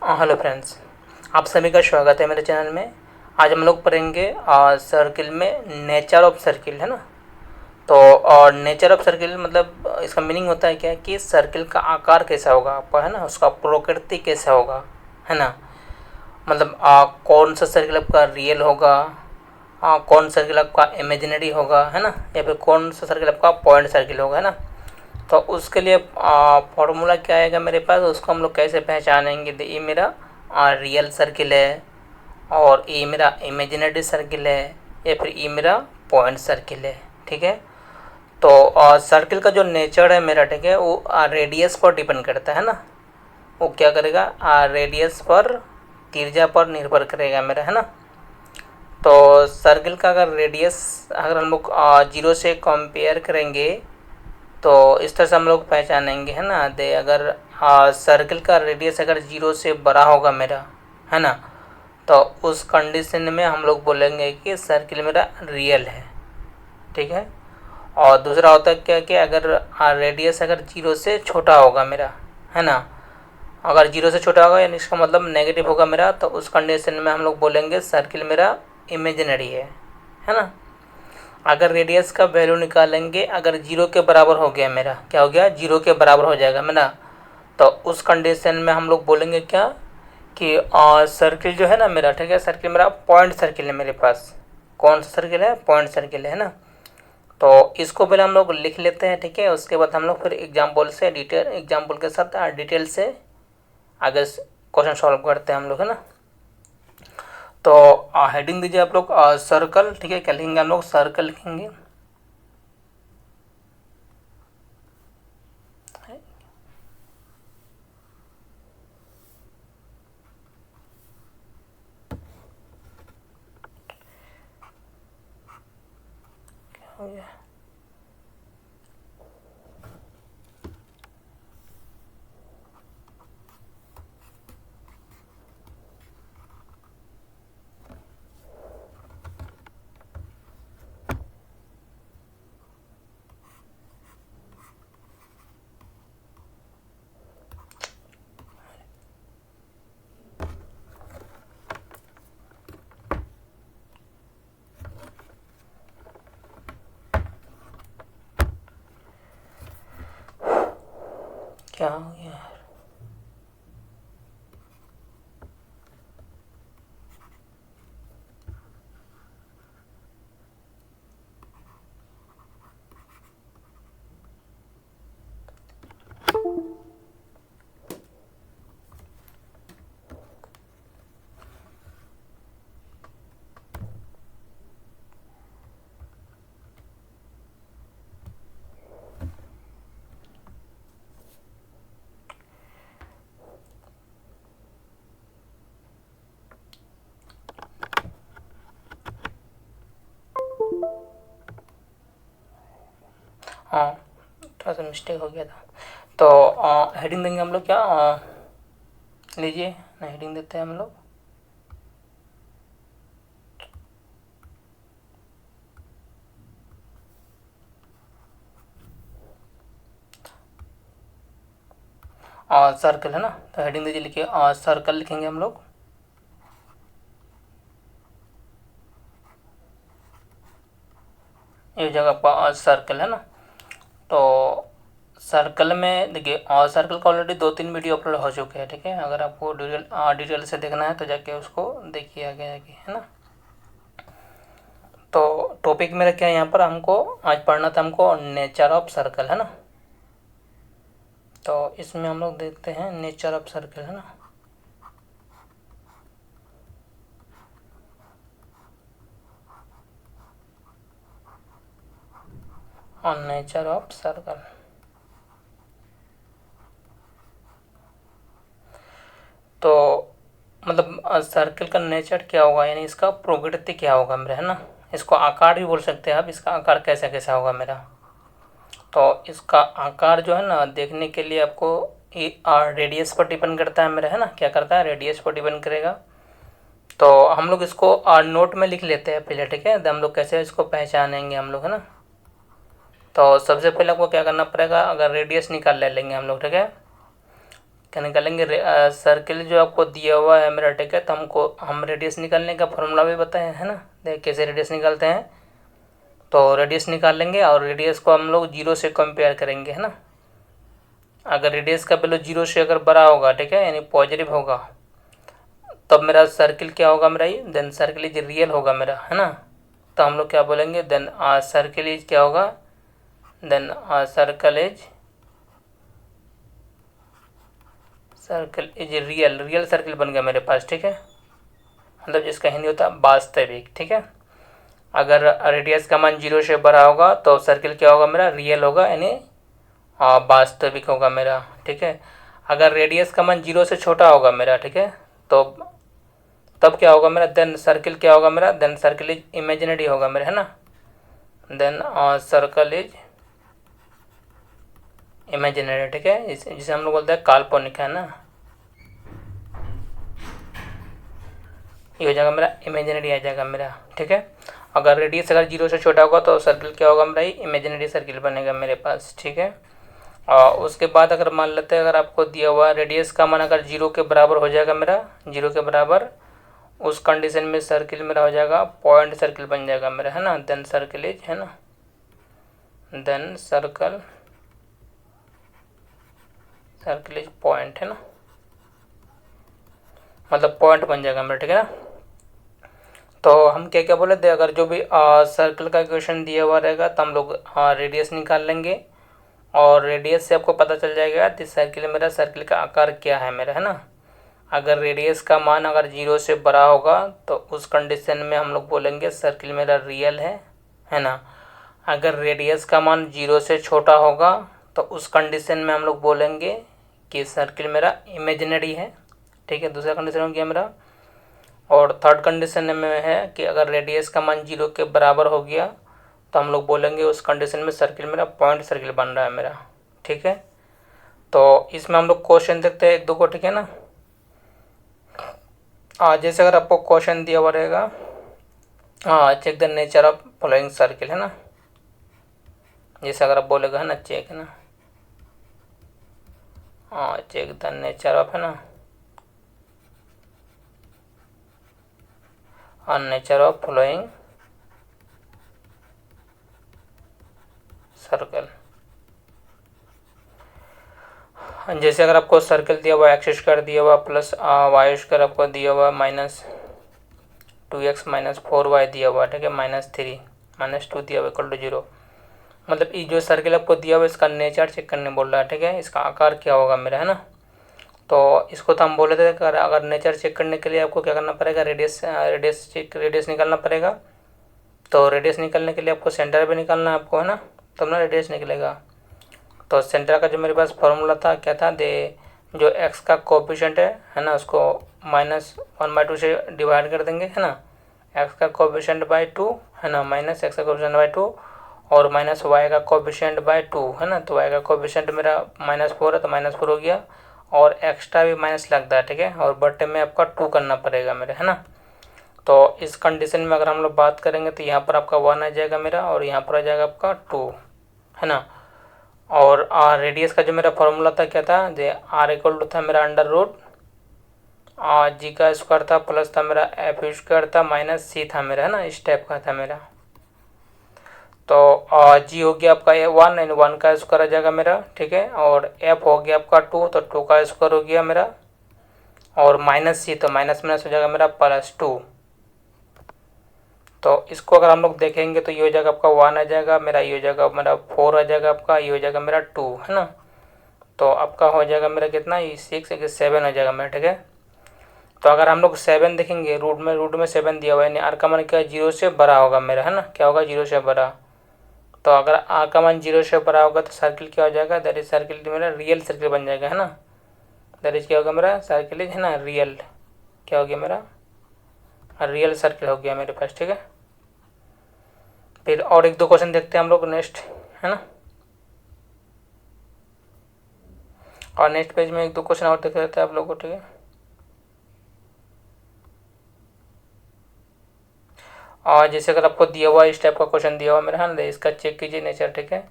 Hello friends, आप सभी का स्वागत है मेरे चैनल में। आज हम लोग पढ़ेंगे सर्किल में नेचर ऑफ सर्किल, है ना। तो और नेचर ऑफ सर्किल मतलब इसका मीनिंग होता है क्या कि सर्किल का आकार कैसा होगा आपका, है ना, उसका प्रकृति कैसा होगा, है ना। मतलब कौन सा सर्किल आपका रियल होगा, कौन सा सर्किल आपका इमेजिनरी होगा, है ना, या फिर कौन सा सर्किल आपका पॉइंट सर्किल होगा, है ना। तो उसके लिए फॉर्मूला क्या आएगा मेरे पास, उसको हम लोग कैसे पहचानेंगे। ये मेरा रियल सर्किल है और ये मेरा इमेजिनरी सर्किल है या फिर ये मेरा पॉइंट सर्किल है, ठीक है। तो सर्किल का जो नेचर है मेरा, ठीक है, वो रेडियस पर डिपेंड करता है ना। वो क्या करेगा, रेडियस पर, त्रिज्या पर निर्भर करेगा मेरा, है ना। तो सर्किल का अगर रेडियस अगर हम लोग जीरो से कंपेयर करेंगे तो इस तरह से हम लोग पहचानेंगे, है ना। दे अगर सर्किल का रेडियस अगर जीरो से बड़ा होगा मेरा, है ना, तो उस कंडीशन में हम लोग बोलेंगे कि सर्किल मेरा रियल है, ठीक है। और दूसरा होता है क्या कि अगर रेडियस अगर जीरो से छोटा होगा मेरा, है ना, अगर जीरो से छोटा होगा यानी इसका मतलब नेगेटिव होगा मेरा, तो उस कंडीशन में हम लोग बोलेंगे सर्किल मेरा इमेजिनरी है ना। अगर रेडियस का वैल्यू निकालेंगे, अगर जीरो के बराबर हो गया मेरा, क्या हो गया, जीरो के बराबर हो जाएगा मेरा, तो उस कंडीशन में हम लोग बोलेंगे क्या कि सर्किल जो है ना मेरा, ठीक है, सर्किल मेरा पॉइंट सर्किल है मेरे पास। कौन सा सर्किल है, पॉइंट सर्किल है ना। तो इसको पहले हम लोग लिख लेते हैं, ठीक है। उसके बाद हम लोग फिर एग्जाम्पल से एग्जाम्पल के साथ डिटेल से आगे क्वेश्चन सॉल्व करते हैं हम लोग, है ना। तो हेडिंग दीजिए आप लोग सर्कल, ठीक है। क्या लिखेंगे हम लोग, सर्कल लिखेंगे। हो गया। क्या हो गया। हाँ, थोड़ा सा मिस्टेक हो गया था। तो हेडिंग देंगे हम लोग क्या, लीजिए ना, हेडिंग देते हैं हम लोग सर्कल, है ना। तो हेडिंग दीजिए, लिखिए सर्कल लिखेंगे हम लोग। ये जगह पर सर्कल, है ना। तो सर्कल में देखिए, और सर्कल का ऑलरेडी 2-3 वीडियो अपलोड हो चुके हैं, ठीक है। अगर आपको डिटेल से देखना है तो जाके उसको देखिए आगे आगे, है ना। तो टॉपिक मेरा क्या है यहाँ पर, हमको आज पढ़ना था हमको नेचर ऑफ सर्कल, है ना। तो इसमें हम लोग देखते हैं नेचर ऑफ सर्कल, है ना। और नेचर ऑफ सर्कल, तो मतलब सर्कल का नेचर क्या होगा, यानी इसका प्रकृति क्या होगा मेरा, है ना। इसको आकार भी बोल सकते हैं आप, इसका आकार कैसा कैसा होगा मेरा। तो इसका आकार जो है ना, देखने के लिए आपको ये रेडियस पर डिपेंड करता है मेरा, है ना। क्या करता है, रेडियस पर डिपेंड करेगा। तो हम लोग इसको नोट में लिख लेते हैं पहले, ठीक है। हम लोग कैसे इसको पहचानेंगे हम लोग, है ना। तो सबसे पहले आपको क्या करना पड़ेगा, अगर रेडियस निकाल ले लेंगे हम लोग, ठीक है। क्या निकालेंगे, सर्किल जो आपको दिया हुआ है मेरा, ठीक है। तो हम रेडियस निकालने का फॉर्मूला भी बताए है ना, देख कैसे रेडियस निकालते हैं। तो रेडियस निकाल लेंगे और रेडियस को हम लोग 0 से कंपेयर करेंगे, है ना। अगर रेडियस का वैल्यू 0 से अगर बड़ा होगा, ठीक है, यानी पॉजिटिव होगा, तब मेरा सर्किल क्या होगा मेरा, ये देन सर्किल इज रियल होगा मेरा, है ना। तो हम लोग क्या बोलेंगे, देन सर्किल इज क्या होगा, then circle is real, real circle बन गया मेरे पास, ठीक है। मतलब जिसका हिंदी होता है वास्तविक, ठीक है। अगर रेडियस का मान 0 से बड़ा होगा तो सर्किल क्या होगा मेरा, रियल होगा, यानी वास्तविक होगा मेरा, ठीक है। अगर रेडियस का मान 0 से छोटा होगा मेरा, ठीक है, तो तब क्या होगा मेरा, देन सर्किल क्या होगा मेरा, देन सर्किल इज इमेजिनरी होगा मेरा, है ना। देन सर्कल इज इमेजिनरी, ठीक है, जिसे हम लोग बोलते हैं काल्पनिक, है ना। ये हो जाएगा मेरा इमेजिनरी आ जाएगा मेरा, ठीक है। अगर रेडियस अगर 0 से छोटा होगा तो सर्किल क्या होगा मेरा, इमेजिनरी सर्किल बनेगा मेरे पास, ठीक है। और उसके बाद अगर मान लेते हैं, अगर आपको दिया हुआ रेडियस का मान अगर 0 के बराबर हो जाएगा मेरा, 0 के बराबर, उस कंडीशन में सर्किल मेरा हो जाएगा पॉइंट सर्किल बन जाएगा मेरा, है ना। देन सर्किल इज, है ना, देन सर्कल इज पॉइंट, है ना, मतलब पॉइंट बन जाएगा मेरा, ठीक है ना। तो हम क्या क्या बोले थे, अगर जो भी सर्कल का इक्वेशन दिया हुआ रहेगा तो हम लोग रेडियस निकाल लेंगे, और रेडियस से आपको पता चल जाएगा कि सर्किल का आकार क्या है मेरा, है ना। अगर रेडियस का मान अगर 0 से बड़ा होगा तो उस कंडीशन में हम लोग बोलेंगे सर्किल मेरा रियल है ना। अगर रेडियस का मान 0 से छोटा होगा तो उस कंडीशन में हम लोग बोलेंगे कि सर्किल मेरा इमेजिनरी है, ठीक है। दूसरा कंडीशन हो गया मेरा। और थर्ड कंडीशन में है कि अगर रेडियस का मान 0 के बराबर हो गया तो हम लोग बोलेंगे उस कंडीशन में सर्किल मेरा पॉइंट सर्किल बन रहा है मेरा, ठीक है। तो इसमें हम लोग क्वेश्चन देखते हैं एक दो को, ठीक है ना। जैसे अगर आपको क्वेश्चन दिया हुआ रहेगा, check the nature of following circle, है ना। जैसे अगर आप बोलेगा, है ना, चेक, है ना, चेक द नेचर ऑफ, है ना, नेचर ऑफ फॉलोइंग सर्कल। जैसे अगर आपको सर्कल दिया हुआ एक्स स्क्वायर दिया हुआ प्लस वाई स्क्वायर आपको दिया हुआ -2x - 4y दिया हुआ, ठीक है, -3 -2 दिया हुआ इक्वल टू 0। मतलब ये जो सर्किल आपको दिया हुआ इसका नेचर चेक करने बोल रहा है, ठीक है, इसका आकार क्या होगा मेरा, है ना। तो इसको तो हम बोले थे अगर नेचर चेक करने के लिए आपको क्या करना पड़ेगा, रेडियस निकालना पड़ेगा। तो रेडियस निकालने के लिए आपको सेंटर भी निकालना है आपको, है ना, तब ना रेडियस निकलेगा। तो सेंटर का जो मेरे पास फॉर्मूला था क्या था, जो x का कोफिशिएंट है ना, उसको -1/2 से डिवाइड कर देंगे, है ना। x का कोफिशिएंट बाय 2, है ना, -x का कोफिशिएंट बाय 2, और -y का कोफिशिएंट बाय 2, है ना। तो y का कोफिशिएंट मेरा -4 है तो -4 हो गया, और एक्स्ट्रा भी माइनस लगता है, ठीक है, और बटे में आपका 2 करना पड़ेगा मेरे, है ना। तो इस कंडीशन में अगर हम लोग बात करेंगे तो यहाँ पर आपका 1 आ जाएगा मेरा, और यहाँ पर आ जाएगा आपका 2, है ना। और रेडियस का जो मेरा फॉर्मूला था क्या था, r इक्वल टू था मेरा √ जी का स्क्वायर था, प्लस था मेरा f स्क्वायर था, -c था मेरा, है ना, इस टाइप का था मेरा। तो g हो गया आपका 1 एंड 1 का स्क्वायर आ जाएगा मेरा, ठीक है, और f हो गया आपका 2 तो 2 का स्क्वायर हो गया मेरा, और -c तो माइनस माइनस हो जाएगा मेरा +2। तो इसको अगर हम लोग देखेंगे तो ये हो जाएगा आपका 1 आ जाएगा मेरा, ये हो जाएगा मेरा 4 आ जाएगा आपका, ये हो जाएगा मेरा 2, है ना। तो आपका हो जाएगा मेरा कितना, ये 6 7 हो जाएगा मेरा, ठीक है। तो अगर हम लोग 7 देखेंगे, रूट में 7 दिया हुआ है, यानी r का मान क्या 0 से बड़ा होगा मेरा, है ना, क्या होगा 0 से बड़ा। तो अगर r का मान 0 से बड़ा होगा तो सर्किल क्या हो जाएगा, दैट इज सर्किल मेरा रियल सर्किल बन जाएगा, है ना। दैट इज क्या होगा मेरा सर्किल इज, है ना, रियल, क्या हो गया मेरा रियल सर्किल हो गया मेरे पास, ठीक है। फिर और एक दो क्वेश्चन देखते हैं हम लोग नेक्स्ट, है ना। और नेक्स्ट पेज में एक दो क्वेश्चन और देख लेते हैं आप लोगों को, ठीक है। और जैसे अगर आपको दिया हुआ इस टाइप का क्वेश्चन दिया हुआ मेरा, है ना, इसका चेक कीजिए नेचर, ठीक है।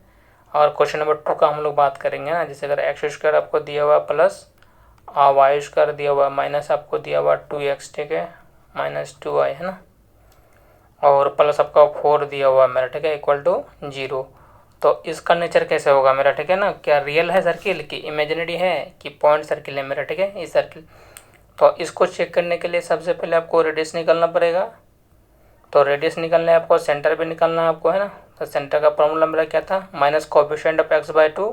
और क्वेश्चन नंबर 2 का हम लोग बात करेंगे ना। जैसे अगर x² आपको दिया हुआ प्लस वाई स्क्वायर दिया हुआ माइनस आपको दिया हुआ 2x, ठीक है, माइनस 2y है ना, और प्लस आपका 4 दिया हुआ मेरा, ठीक है, इक्वल टू 0। तो इसका नेचर कैसे होगा मेरा, ठीक है ना, क्या रियल है सर्किल कि इमेजिनरी है कि पॉइंट सर्किल है मेरा, ठीक है, इस सर्किल। तो इसको चेक करने के लिए सबसे पहले आपको रेडियस निकालना पड़ेगा। तो रेडियस निकालना है आपको, सेंटर भी निकालना है आपको, है ना। तो सेंटर का फॉर्मूला मेरा क्या था, माइनस कोएफिशिएंट ऑफ x/2,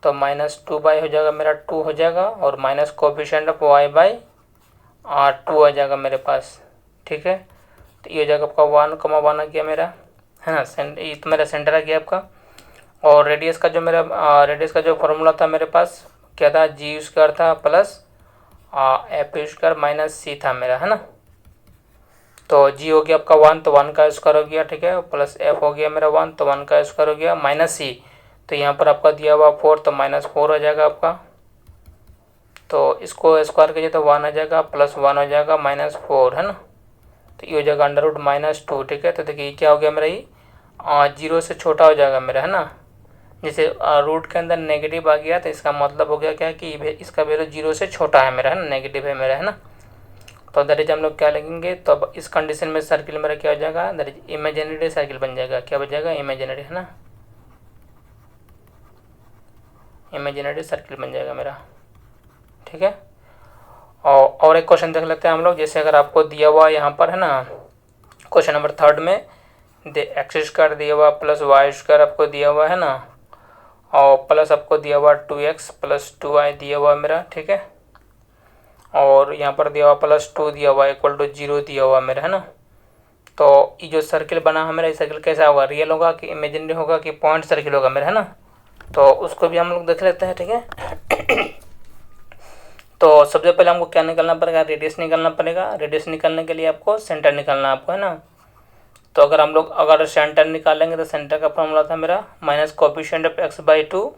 तो माइनस 2 हो जाएगा मेरा, 2 हो जाएगा, और माइनस कोएफिशिएंट ऑफ y/2 आ जाएगा मेरे पास, ठीक है। तो ये हो जाएगा आपका 1,1 आ गया मेरा, है ना। ये तो मेरा सेंटर आ गया आपका। और रेडियस का जो मेरा रेडियस का जो फॉर्मूला था मेरे पास क्या था, जी स्क्वायर था प्लस एफ स्क्वायर माइनस सी था मेरा, है ना। तो जी हो गया आपका 1, तो 1 का स्क्वायर हो गया, ठीक है, प्लस एफ हो गया मेरा 1, तो 1 का स्क्वायर हो गया, माइनस सी, तो यहाँ पर आपका दिया हुआ 4, तो माइनस 4 हो जाएगा आपका। तो इसको स्क्वायर कीजिए तो 1 आ जाएगा, प्लस 1 हो जाएगा, माइनस 4, है ना। तो ये हो जाएगा √-2, ठीक है। तो देखिए क्या हो गया मेरा, ये 0 से छोटा हो जाएगा मेरा, है ना। जैसे रूट के अंदर नेगेटिव आ गया तो इसका मतलब हो गया क्या कि इसका वैल्यू 0 से छोटा है मेरा, है ना, नेगेटिव है मेरा, है ना। तो दैट इज हम लोग क्या लिखेंगे, तो अब इस कंडीशन में सर्किल मेरा क्या हो जाएगा, दैट इज इमेजिनरी सर्किल बन जाएगा, क्या बन जाएगा, इमेजिनरी, है ना, इमेजिनरी सर्किल बन जाएगा मेरा, ठीक है। और एक क्वेश्चन देख लेते हैं हम लोग। जैसे अगर आपको दिया हुआ यहाँ पर, है ना, क्वेश्चन नंबर 3 में एक्स स्क्वायर दिया हुआ प्लस वाई स्क्वायर आपको दिया हुआ है ना, और प्लस आपको दिया हुआ 2x प्लस 2y दिया हुआ मेरा, ठीक है, और यहाँ पर दिया हुआ प्लस 2 दिया हुआ इक्वल टू 0 दिया हुआ मेरा, है ना। तो ये जो सर्किल बना है मेरा, ये सर्किल कैसा होगा, रियल होगा कि इमेजिनरी होगा कि पॉइंट सर्किल होगा मेरा, है ना। तो उसको भी हम लोग देख लेते हैं, ठीक है। तो सबसे पहले हमको क्या निकालना पड़ेगा, रेडियस निकालना पड़ेगा। रेडियस निकालने के लिए आपको सेंटर निकालना है आपको, है ना। तो अगर सेंटर निकालेंगे तो सेंटर का फॉर्मूला था मेरा माइनस कोएफिशिएंट ऑफ x/2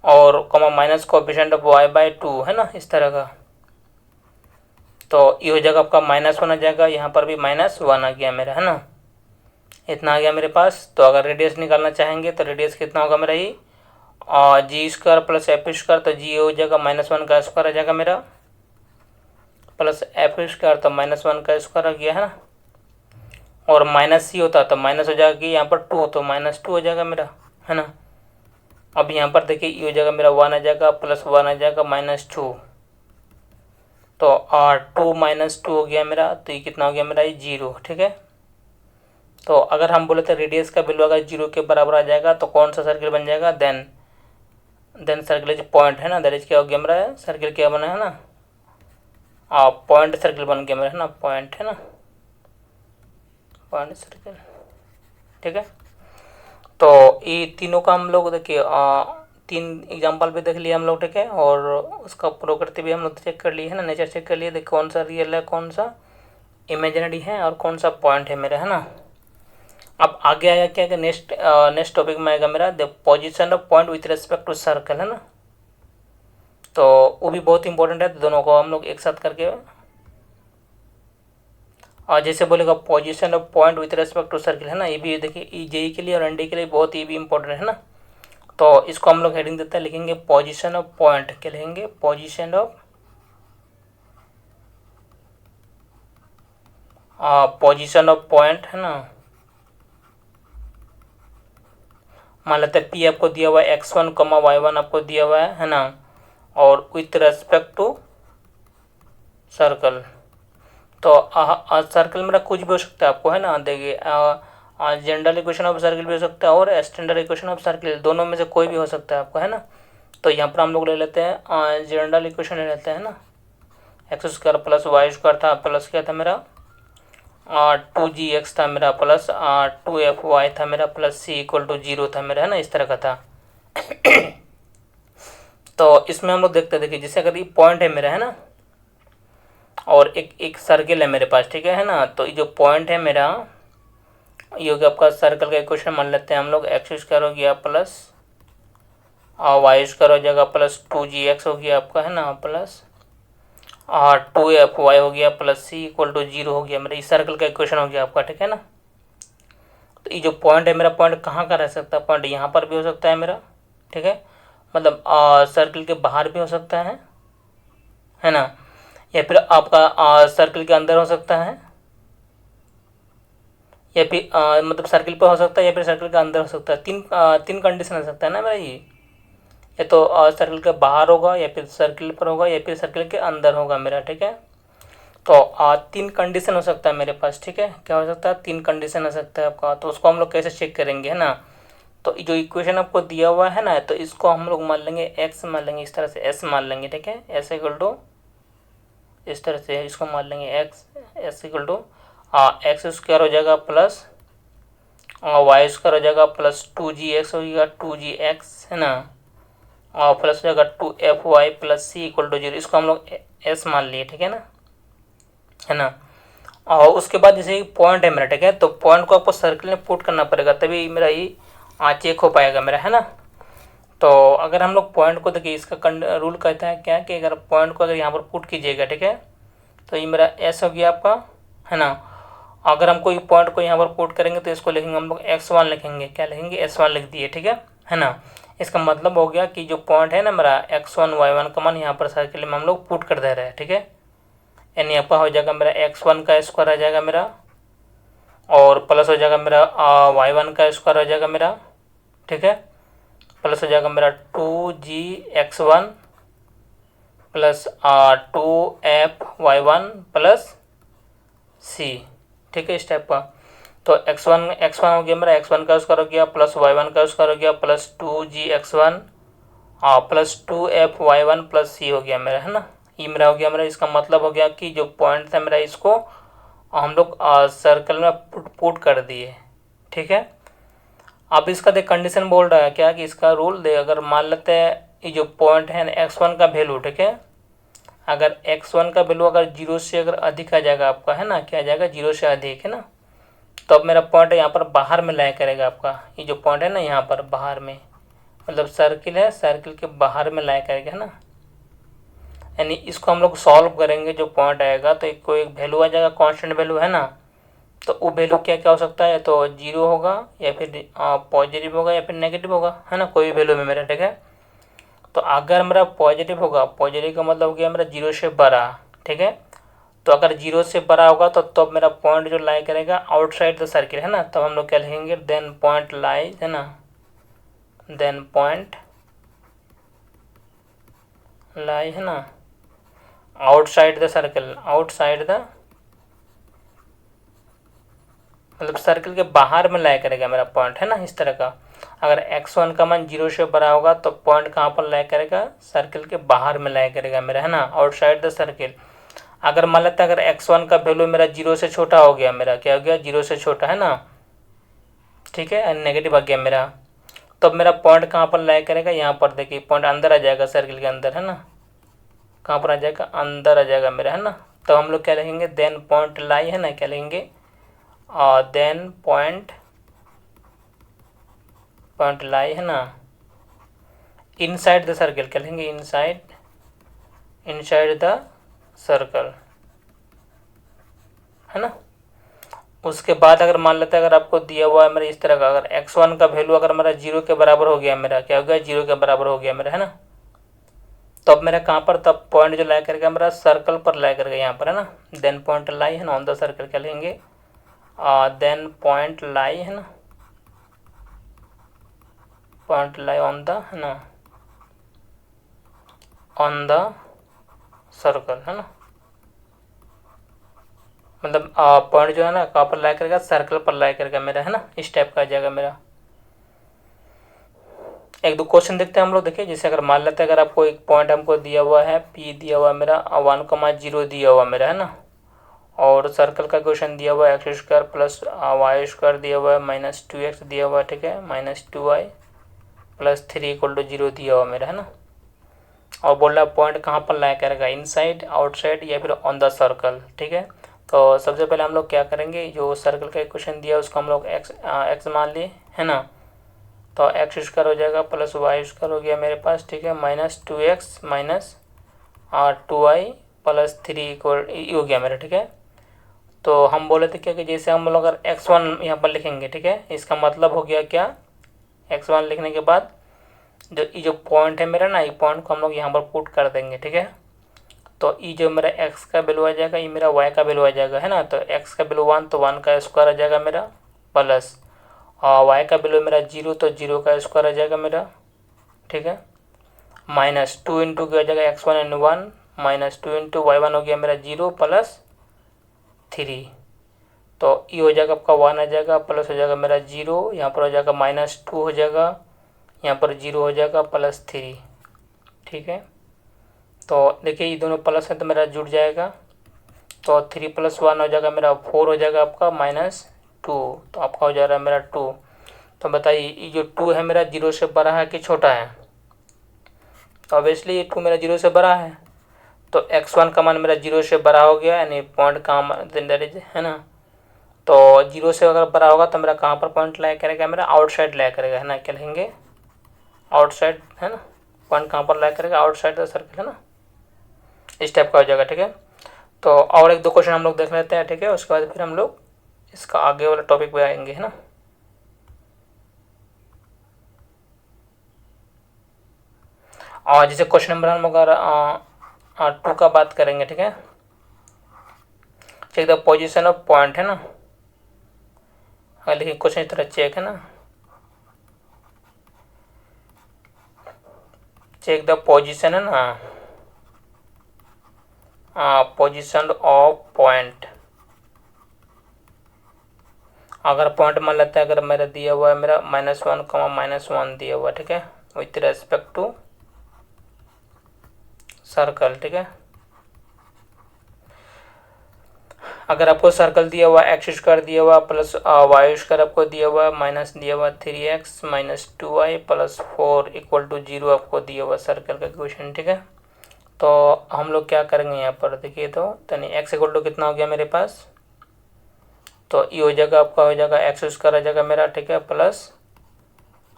और माइनस कोएफिशिएंट ऑफ y/2, है ना, इस तरह का। तो ये हो जाएगा आपका -1 आ जाएगा, यहाँ पर भी -1 आ गया मेरा, है ना, इतना आ गया मेरे पास। तो अगर रेडियस निकालना चाहेंगे तो रेडियस कितना होगा मेरा, ये जी स्क्वायर प्लस एफ स्क्वायर, तो जी हो जाएगा -1 का स्क्वायर आ जाएगा मेरा, प्लस एफ स्क्वायर, तो -1 का स्क्वायर आ गया, है ना। और माइनस सी होता तो माइनस हो जाएगा यहाँ पर 2, तो -2 हो जाएगा मेरा, है ना। अब यहाँ पर देखिए ये हो जाएगा मेरा 1 आ जाएगा, प्लस 1 आ जाएगा, -2, तो 2 - 2 हो गया मेरा, तो ये कितना हो गया मेरा, ये 0, ठीक है। तो अगर हम बोले तो रेडियस का वैल्यू अगर 0 के बराबर आ जाएगा तो कौन सा सर्किल बन जाएगा, देन सर्किल इज पॉइंट, है ना। दैट इज क्या हो गया मेरा, सर्किल क्या बना है ना, पॉइंट सर्किल बन गया मेरा, है ना, पॉइंट, है ना, पॉइंट सर्किल, ठीक है। तो ये तीनों का हम लोग देखिए 3 एग्जांपल भी देख लिया हम लोग, ठीक है, और उसका प्रकृति भी हम लोग चेक कर लिए, है ना, नेचर चेक कर लिए, देखिए कौन सा रियल है, कौन सा इमेजिनरी है और कौन सा पॉइंट है मेरा, है ना। अब आगे आएगा क्या कि नेक्स्ट टॉपिक में आएगा मेरा the position of point with respect to circle, है ना। तो वो भी बहुत इंपॉर्टेंट है, तो दोनों को हम लोग एक साथ करके, और जैसे बोलेगा position of point with respect to circle, है ना, ये भी देखिए जेई के लिए और एनडी के लिए बहुत ही भी इंपॉर्टेंट है ना। तो इसको हम लोग हेडिंग देते हैं, लिखेंगे पोजीशन ऑफ पॉइंट, क्या लिखेंगे, पोजीशन ऑफ पॉइंट, है ना। मान लेते हैं पी आपको दिया हुआ है x1, y1 आपको दिया हुआ है ना, और विथ रेस्पेक्ट टू सर्कल। तो सर्कल मेरा कुछ भी हो सकता है आपको, है ना, देखिए जनरल इक्वेशन ऑफ सर्किल भी हो सकता है और स्टैंडर्ड इक्वेशन ऑफ सर्किल, दोनों में से कोई भी हो सकता है आपको, है ना। तो यहाँ पर हम लोग ले लेते हैं जनरल इक्वेशन ले लेते हैं ना, x² प्लस y² था, प्लस क्या था मेरा 2gx था मेरा, प्लस 2fy था मेरा, प्लस c = 0 था मेरा, है ना, इस तरह का था। तो इसमें हम लोग देखते हैं, देखिए जैसे अगर ये पॉइंट है मेरा, है ना, और एक सर्किल है मेरे पास, ठीक है ना। तो ये जो पॉइंट है मेरा, ये हो गया आपका सर्कल का इक्वेशन मान लेते हैं हम लोग, x² हो गया प्लस y² हो जाएगा, प्लस 2gx हो गया आपका, है ना, प्लस 2fy हो गया, प्लस c = 0 हो गया मेरा, इस सर्कल का इक्वेशन हो गया आपका, ठीक है ना। तो ये जो पॉइंट है मेरा, पॉइंट कहाँ का रह सकता है, पॉइंट यहाँ पर भी हो सकता है मेरा, ठीक है, मतलब सर्किल के बाहर भी हो सकता है ना, या फिर आपका सर्किल के अंदर हो सकता है, या फिर मतलब सर्किल पर हो सकता है या फिर सर्किल के अंदर हो सकता है। तीन कंडीशन हो सकता है ना मेरा ये, या तो सर्किल के बाहर होगा, या फिर सर्किल पर होगा, या फिर सर्किल के अंदर होगा मेरा। ठीक है, तो 3 कंडीशन हो सकता है मेरे पास। ठीक है, क्या हो सकता है, 3 कंडीशन हो सकता है आपका। तो उसको हम लोग कैसे चेक करेंगे, है ना। तो जो इक्वेशन आपको दिया हुआ है ना, तो इसको हम लोग मान लेंगे एक्स मान लेंगे, इस तरह से एस मान लेंगे। ठीक है, एस इक्वल टू, इस तरह से इसको मान लेंगे x, s equal to x square हो जाएगा प्लस वाई स्क्वायर हो जाएगा प्लस 2gx हो जाएगा, 2gx है ना, और प्लस हो जाएगा 2fy plus C equal to 0। इसको हम लोग एस मान लिए। ठीक है ना। और उसके बाद जैसे पॉइंट है मेरा, ठीक है, तो पॉइंट को आपको सर्किल में पुट करना पड़ेगा, तभी मेरा ये चेक हो पाएगा मेरा, है ना। तो अगर हम लोग पॉइंट को देखिए, इसका रूल कहता है क्या कि अगर पॉइंट को अगर यहाँ पर पुट कीजिएगा, ठीक है, तो ये मेरा एस हो गया आपका, है ना। अगर हम कोई पॉइंट को यहाँ पर पुट करेंगे तो इसको लिखेंगे हम लोग x1 लिखेंगे, क्या लिखेंगे, s1 लिख दिए। ठीक है ना। इसका मतलब हो गया कि जो पॉइंट है ना मेरा x1 y1 का मान यहाँ पर सर्किल में हम लोग पुट कर दे रहे हैं। ठीक है, यानी आपका हो जाएगा मेरा x1 का स्क्वायर आ जाएगा मेरा, और प्लस हो जाएगा मेरा y1 का स्क्वायर हो जाएगा मेरा। ठीक है, प्लस हो जाएगा मेरा 2gx1 प्लस 2f(y1) प्लस सी। ठीक है, इस टाइप का। तो x1 हो गया मेरा, x1 का स्क्वायर हो गया प्लस y1 का स्क्वायर हो गया plus 2gx1 plus 2f(y1) plus सी हो गया मेरा, है ना। ये मेरा हो गया मेरा। इसका मतलब हो गया कि जो पॉइंट था मेरा, इसको हम लोग सर्कल में पुट कर दिए। ठीक है, अब इसका देख कंडीशन बोल रहा है क्या कि इसका रूल दे, अगर मान लेते हैं ये जो पॉइंट है x1 का वैल्यू, ठीक है, अगर x1 का वैल्यू अगर 0 से अगर अधिक आ जाएगा आपका, है ना, क्या आ जाएगा, 0 से अधिक, है ना, तो अब मेरा पॉइंट यहाँ पर बाहर में लाया करेगा आपका। ये जो पॉइंट है ना यहाँ पर बाहर में, मतलब सर्किल है, सर्किल के बाहर में लाया करेगा, है ना। यानी इसको हम लोग सॉल्व करेंगे, जो पॉइंट आएगा तो एक कोई वैल्यू आ जाएगा, कांस्टेंट वैल्यू, है ना। तो वो वैल्यू क्या क्या हो सकता है, तो 0 होगा, या फिर पॉजिटिव होगा, या फिर नेगेटिव होगा, है ना, कोई वैल्यू में मेरा। ठीक है, तो अगर मेरा पॉजिटिव होगा, पॉजिटिव का मतलब हो गया मेरा 0 से बड़ा। ठीक है, तो अगर 0 से बड़ा होगा तो मेरा पॉइंट जो लाई करेगा आउटसाइड द सर्किल, है ना। तब हम लोग क्या लिखेंगे, देन पॉइंट लाई, है ना, देन पॉइंट लाई, है ना, outside the circle, outside the, मतलब सर्किल के बाहर में लाया करेगा मेरा पॉइंट, है ना, इस तरह का। अगर x1 का मान 0 से बड़ा होगा तो पॉइंट कहाँ पर लाया करेगा, सर्किल के बाहर में लाया करेगा मेरा, है ना, आउटसाइड द सर्किल। अगर मान लेते हैं अगर x1 का वैल्यू मेरा 0 से छोटा हो गया, मेरा क्या हो गया, 0 से छोटा, है ना, ठीक है, नेगेटिव आ गया मेरा, तो अब मेरा पॉइंट कहाँ पर लाया करेगा, यहाँ पर देखिए पॉइंट अंदर आ जाएगा सर्किल के अंदर, है ना, कहाँ पर आ जाएगा, अंदर आ जाएगा मेरा, है ना। तो हम लोग क्या लिखेंगे, देन पॉइंट लाई, है ना, क्या लिखेंगे, देन पॉइंट लाई, है ना, इनसाइड द सर्कल, क्या लिखेंगे, इनसाइड द सर्कल, है ना। उसके बाद अगर मान लेते हैं अगर आपको दिया हुआ है मेरा इस तरह का, अगर x1 का वैल्यू अगर मेरा 0 के बराबर हो गया, मेरा क्या हो गया, 0 के बराबर हो गया मेरा, है ना, तो अब मेरा कहाँ पर, तब पॉइंट जो लाया करेगा मेरा सर्कल पर लाया करेगा यहाँ पर, है ना, देन पॉइंट लाई, है ना, ऑन द सर्कल, क्या लेंगे, देन पॉइंट लाई, है ना, पॉइंट लाई ऑन द, है ना, ऑन द सर्कल, है ना, मतलब पॉइंट जो है ना कहाँ पर लाया करेगा, सर्कल पर लाया करेगा मेरा, है ना, इस टाइप का आ जाएगा मेरा। एक दो क्वेश्चन देखते हैं हम लोग। देखिए, जैसे अगर मान लेते हैं अगर आपको एक पॉइंट हमको दिया हुआ है P दिया हुआ है मेरा, 1,0 दिया हुआ मेरा, है ना, और सर्कल का क्वेश्चन दिया हुआ है x² प्लस y² दिया हुआ है -2x दिया हुआ है, ठीक है, -2y प्लस 3 = 0 दिया हुआ मेरा, है ना, और बोल रहा है पॉइंट कहाँ पर लाया करेगा, इनसाइड, आउटसाइड, या फिर ऑन द सर्कल। ठीक है, तो सबसे पहले हम लोग क्या करेंगे, जो सर्कल का क्वेश्चन दिया है उसको हम लोग x मान लिए, है ना, तो x² हो जाएगा प्लस y² हो गया मेरे पास, ठीक है, -2x माइनस 2y प्लस 3 = हो गया मेरा। ठीक है, तो हम बोले थे क्या कि जैसे हम लोग अगर x1 यहाँ पर लिखेंगे, ठीक है, इसका मतलब हो गया क्या, x1 लिखने के बाद जो ये जो पॉइंट है मेरा ना, ये पॉइंट को हम लोग यहाँ पर पुट कर देंगे, ठीक है। तो ये जो मेरा x का वैल्यू आ जाएगा, ये मेरा y का वैल्यू आ जाएगा, है ना। तो x का वैल्यू 1 तो 1 का स्क्वायर आ जाएगा मेरा, प्लस और y का वैल्यू मेरा 0 तो 0 का स्क्वायर आ जाएगा मेरा, ठीक है। माइनस 2 इंटू क्या हो जाएगा x1 and 1, minus 2 into y1 हो गया मेरा 0 प्लस 3। तो ये हो जाएगा आपका 1 आ जाएगा, प्लस हो जाएगा मेरा 0, यहाँ पर हो जाएगा -2 हो जाएगा, यहाँ पर 0 हो जाएगा प्लस 3, ठीक है। तो देखिए ये दोनों प्लस है तो मेरा जुड़ जाएगा, तो 3 + 1 हो जाएगा मेरा 4 हो जाएगा आपका -2, तो आपका हो जा रहा है मेरा 2। तो बताइए ये जो 2 है मेरा 0 से बड़ा है कि छोटा है? तो ऑब्वियसली ये 2 मेरा 0 से बड़ा है, तो x1 का मान मेरा 0 से बड़ा हो गया, यानी पॉइंट कहाँ है ना। तो 0 से अगर बड़ा होगा तो मेरा कहाँ पर पॉइंट लाया करेगा, मेरा आउटसाइड लाया करेगा, है ना। क्या लिखेंगे? आउटसाइड, है ना। पॉइंट कहाँ पर लाया करेगा? आउटसाइड द सर्कल, है ना। इस टाइप का हो जाएगा, ठीक है। तो और एक दो क्वेश्चन हम लोग देख लेते हैं, ठीक है। उसके बाद फिर हम लोग इसका आगे वाला टॉपिक पे आएंगे, है ना। और जैसे क्वेश्चन नंबर हम अगर 2 का बात करेंगे, ठीक है। Check the position of point, है ना। लेकिन क्वेश्चन इस तरह चेक, है ना। चेक द पोजीशन, है ना, पोजीशन ऑफ पॉइंट। अगर पॉइंट मान लेते हैं, अगर मेरा दिया हुआ है मेरा -1, -1 दिया हुआ है, ठीक है, विथ रेस्पेक्ट टू सर्कल, ठीक है। अगर आपको सर्कल दिया हुआ x² दिया हुआ प्लस y² आपको दिया हुआ माइनस दिया हुआ 3x - 2y + 4 = 0 आपको दिया हुआ सर्कल का इक्वेशन, ठीक है। तो हम लोग क्या करेंगे यहाँ पर देखिए, तो x = कितना हो गया मेरे पास, तो ये हो जाएगा आपका, हो जाएगा x² आ जाएगा मेरा, ठीक है, प्लस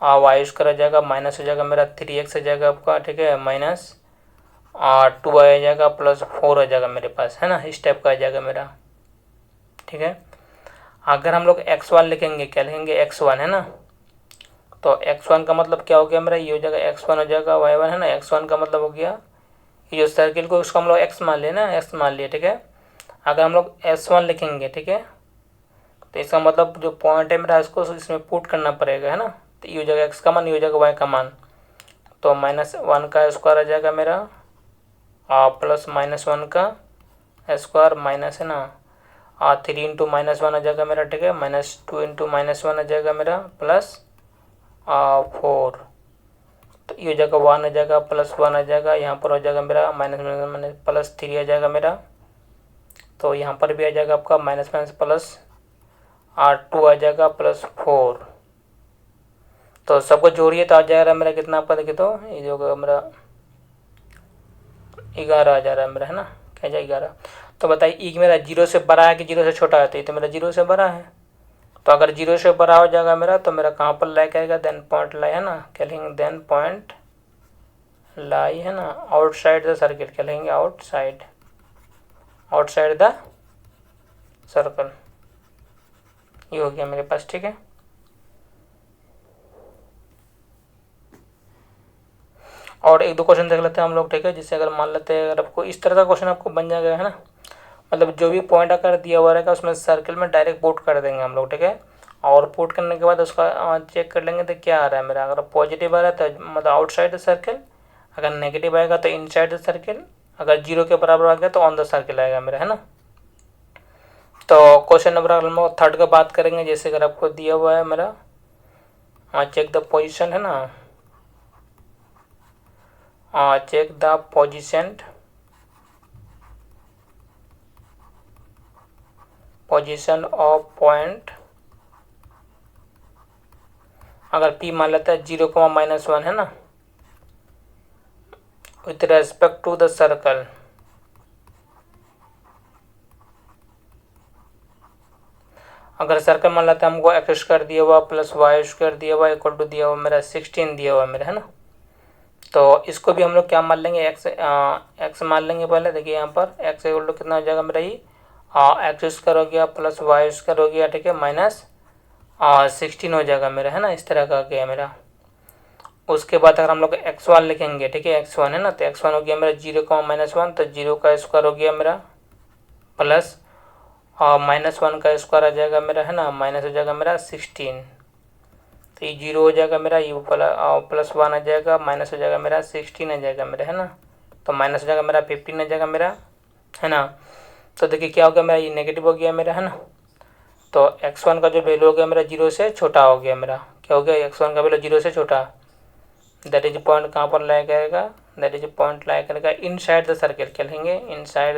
y² आ जाएगा, माइनस हो जाएगा मेरा 3x आ जाएगा आपका, ठीक है, माइनस 2y आ जाएगा प्लस 4 आ जाएगा मेरे पास, है ना। इस टाइप का आ जाएगा मेरा, ठीक है। अगर हम लोग x1 लिखेंगे, क्या लिखेंगे? x1, है ना। तो x1 का मतलब क्या हो गया मेरा, ये हो जाएगा x1 हो जाएगा y1, है ना। x1 का मतलब हो गया ये जो सर्किल को उसको हम लोग x मान लिया ना, x मान लिया, ठीक है। अगर हम लोग s1 लिखेंगे, ठीक है, तो इसका मतलब जो पॉइंट है मेरा इसको इसमें पुट करना पड़ेगा, है ना। तो ये हो जाएगा x का मान, ये हो जाएगा y का मान, तो -1 का स्क्वायर आ जाएगा मेरा प्लस -1 का स्क्वायर माइनस, है ना, 3 इंटू -1 आ जाएगा मेरा, ठीक है, -2 इंटू -1 आ जाएगा मेरा प्लस 4। तो ये हो जाएगा 1 आ जाएगा प्लस 1 आ जाएगा, यहाँ पर हो जाएगा मेरा माइनस प्लस 3 आ जाएगा मेरा। तो यहाँ पर भी आ जाएगा आपका माइनस प्लस 2 आ जाएगा प्लस 4। तो सबको जोड़िए तो आ जाएगा मेरा कितना, आपका देखिए तो ये जो मेरा 11 आ जा रहा है मेरा, है ना। क्या जाए 11। तो बताइए ई मेरा 0 से बड़ा है कि 0 से छोटा है, तो ये तो मेरा 0 से बड़ा है। तो अगर 0 से बड़ा हो जाएगा मेरा, तो मेरा कहाँ पर लाई करेगा? देन पॉइंट लाई, है ना। क्या लिखेंगे? देन पॉइंट लाई, है ना, आउटसाइड द सर्किल। क्या लिखेंगे? Outside, outside the circle. ये हो गया मेरे पास, ठीक है। और एक दो क्वेश्चन देख लेते हैं हम लोग, ठीक है। जिससे अगर मान लेते हैं, अगर आपको इस तरह का क्वेश्चन आपको बन जाएगा, है ना, मतलब जो भी पॉइंट आकर दिया हुआ रहेगा उसमें सर्कल में डायरेक्ट पुट कर देंगे हम लोग, ठीक है। और पुट करने के बाद उसका चेक कर लेंगे तो क्या आ रहा है मेरा। अगर पॉजिटिव आ रहा है तो मतलब आउटसाइड द सर्कल, अगर नेगेटिव आएगा तो इनसाइड द सर्कल, अगर 0 के बराबर आ गया तो ऑन द सर्कल आएगा मेरा, है ना। तो क्वेश्चन नंबर अगर हम 3 का बात करेंगे, जैसे अगर आपको दिया हुआ है मेरा चेक द पोजिशन, है ना, check the position of point. अगर P मान लेता है 0, -1, है ना, with respect to the circle. अगर सर्कल मान लेता है हमको x² दिया हुआ प्लस y² दिया हुआ इक्वल टू दिया हुआ मेरा 16 दिया हुआ मेरा, है ना। तो इसको भी हम लोग क्या मान लेंगे? x मान लेंगे पहले। देखिए यहाँ पर x इक्वल टू कितना हो जाएगा मेरा, ही x² हो गया प्लस y² हो गया, ठीक है, माइनस 16 हो जाएगा मेरा, है ना। इस तरह का गया मेरा। उसके बाद अगर हम लोग x1 लिखेंगे, ठीक है, x1 है ना, तो x1 हो गया मेरा 0, -1, तो 0 का स्क्वायर हो गया मेरा प्लस और -1 का स्क्वायर आ जाएगा मेरा, है ना, माइनस हो जाएगा मेरा 16, तो ये 0 हो जाएगा मेरा, ये +1 आ जाएगा, माइनस हो जाएगा मेरा 16 आ जाएगा मेरा, है ना, तो माइनस हो जाएगा मेरा 15 आ जाएगा मेरा, है ना। तो देखिए क्या हो गया मेरा, ये नेगेटिव हो गया मेरा, है ना। तो x1 का जो वैल्यू हो गया मेरा 0 से छोटा हो गया मेरा, क्या हो गया, x1 का वैल्यू 0 से छोटा, दैट इज पॉइंट कहाँ पर लाया करेगा, दैट इज पॉइंट लाया करेगा इनसाइड द सर्किल, क्या लिखेंगे, इनसाइड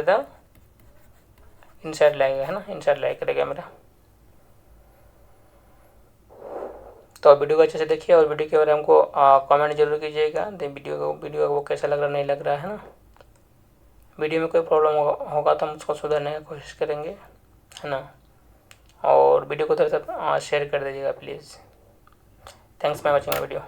लाएगा, है ना, इनसाइड लाया करेगा मेरा। तो वीडियो को अच्छे से देखिए और वीडियो के बारे में हमको कमेंट जरूर कीजिएगा, वीडियो को कैसा लग रहा नहीं लग रहा है ना। वीडियो में कोई प्रॉब्लम होगा तो हम उसको सुधारने की कोशिश करेंगे, है ना। और वीडियो को थोड़ा सा शेयर कर दीजिएगा please. Thanks for watching video.